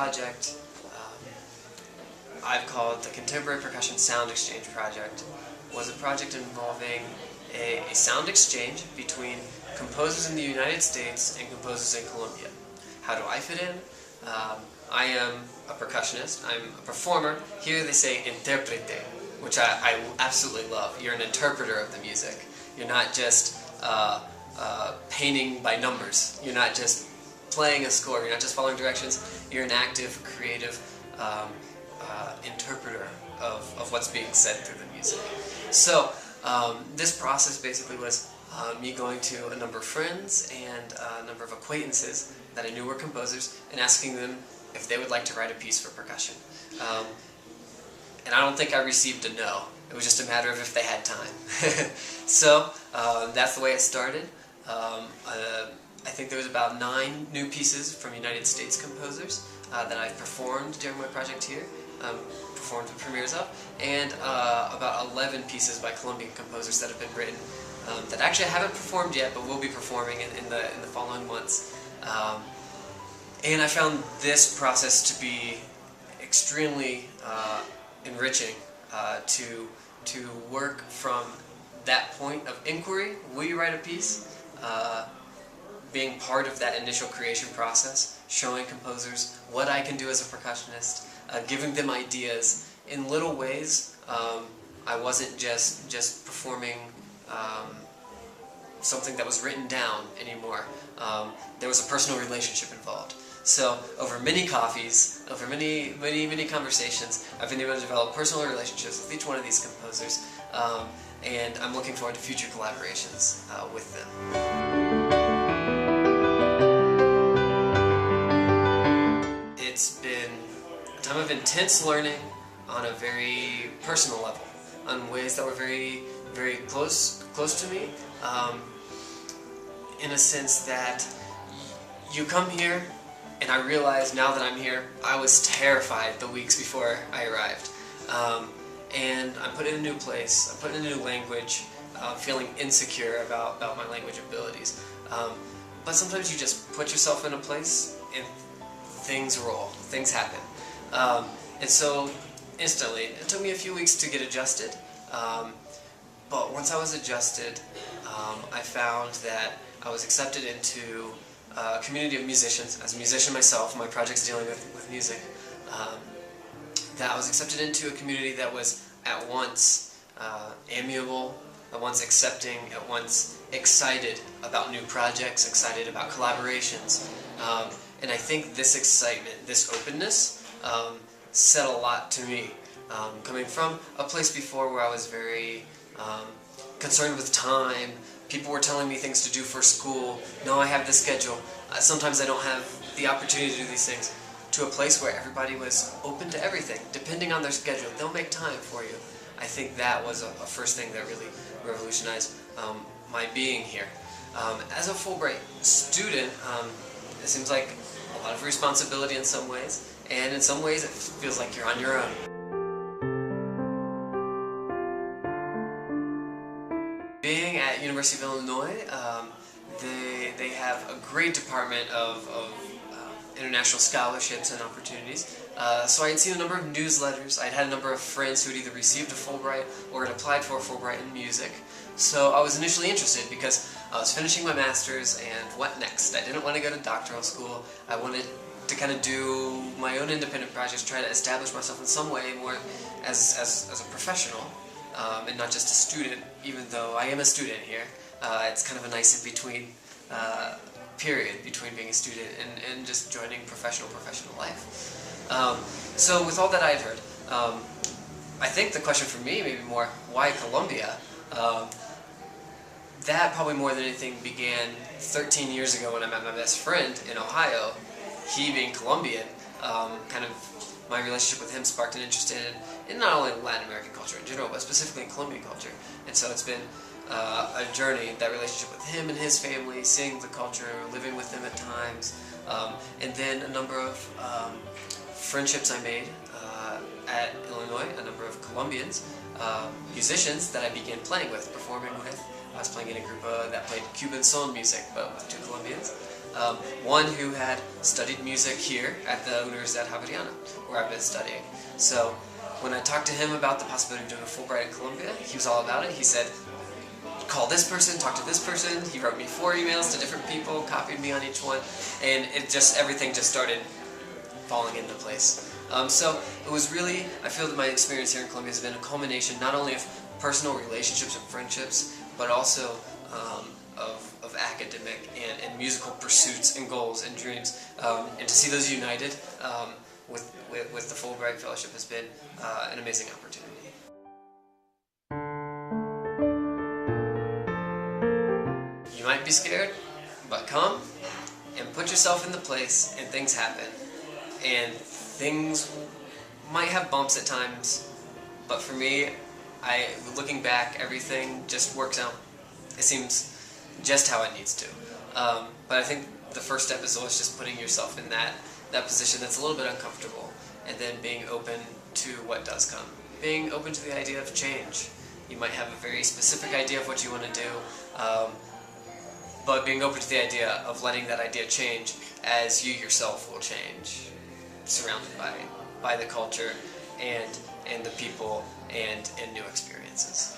project I've called the Contemporary Percussion Sound Exchange Project. Was a project involving a sound exchange between composers in the United States and composers in Colombia. How do I fit in? I am a percussionist, I'm a performer. Here they say intérprete, which I absolutely love. You're an interpreter of the music. You're not just painting by numbers. You're not just playing a score. You're not just following directions. You're an active, creative interpreter of what's being said through the music. So this process basically was me going to a number of friends and a number of acquaintances that I knew were composers and asking them if they would like to write a piece for percussion. And I don't think I received a no. It was just a matter of if they had time. So that's the way it started. I think there was about 9 new pieces from United States composers that I've performed during my project here, performed the premieres of, and about 11 pieces by Colombian composers that have been written that actually I haven't performed yet, but will be performing in the following months. And I found this process to be extremely enriching to work from that point of inquiry. Will you write a piece? Being part of that initial creation process, showing composers what I can do as a percussionist, giving them ideas in little ways. I wasn't just performing something that was written down anymore. There was a personal relationship involved. So over many coffees, over many conversations, I've been able to develop personal relationships with each one of these composers, and I'm looking forward to future collaborations with them. It's been a time of intense learning on a very personal level, on ways that were very close to me, in a sense that you come here, and I realize now that I'm here, I was terrified the weeks before I arrived. And I'm put in a new place, I'm put in a new language, feeling insecure about my language abilities. But sometimes you just put yourself in a place and things roll, things happen. And so instantly, it took me a few weeks to get adjusted. But once I was adjusted, I found that I was accepted into a community of musicians. As a musician myself, my project's dealing with music. That I was accepted into a community that was at once amiable, at once accepting, at once excited about new projects, excited about collaborations. And I think this excitement, this openness, said a lot to me. Coming from a place before where I was very concerned with time, people were telling me things to do for school, no, I have this schedule, sometimes I don't have the opportunity to do these things, to a place where everybody was open to everything, depending on their schedule, they'll make time for you. I think that was a first thing that really revolutionized my being here. As a Fulbright student, it seems like a lot of responsibility in some ways, and in some ways it feels like you're on your own. Being at University of Illinois, they have a great department of international scholarships and opportunities. So I had seen a number of newsletters. I'd had a number of friends who had either received a Fulbright or had applied for a Fulbright in music. So I was initially interested because I was finishing my master's, and what next? I didn't want to go to doctoral school. I wanted to kind of do my own independent projects, try to establish myself in some way more as a professional, and not just a student, even though I am a student here. It's kind of a nice in-between period between being a student and just joining professional life. So with all that I had heard, I think the question for me, maybe more, why Colombia? That probably more than anything began 13 years ago when I met my best friend in Ohio. He being Colombian, kind of my relationship with him sparked an interest in not only Latin American culture in general, but specifically in Colombian culture. And so it's been a journey, that relationship with him and his family, seeing the culture, living with them at times, and then a number of friendships I made at Illinois, a number of Colombians, musicians that I began playing with, performing with. I was playing in a group that played Cuban soul music, but with 2 Colombians. One who had studied music here at the Universidad Javeriana, where I've been studying. So when I talked to him about the possibility of doing a Fulbright Colombia, he was all about it. He said, call this person, talk to this person. He wrote me 4 emails to different people, copied me on each one, and everything just started falling into place. So it was really, I feel that my experience here in Colombia has been a culmination not only of personal relationships and friendships, but also of academic and musical pursuits and goals and dreams. And to see those united with the Fulbright Fellowship has been an amazing opportunity. You might be scared, but come and put yourself in the place and things happen. And things might have bumps at times, but for me, looking back, everything just works out. It seems just how it needs to. But I think the first step is always just putting yourself in that position that's a little bit uncomfortable, and then being open to what does come. Being open to the idea of change. You might have a very specific idea of what you want to do, but being open to the idea of letting that idea change as you yourself will change, surrounded by the culture and the people and new experiences.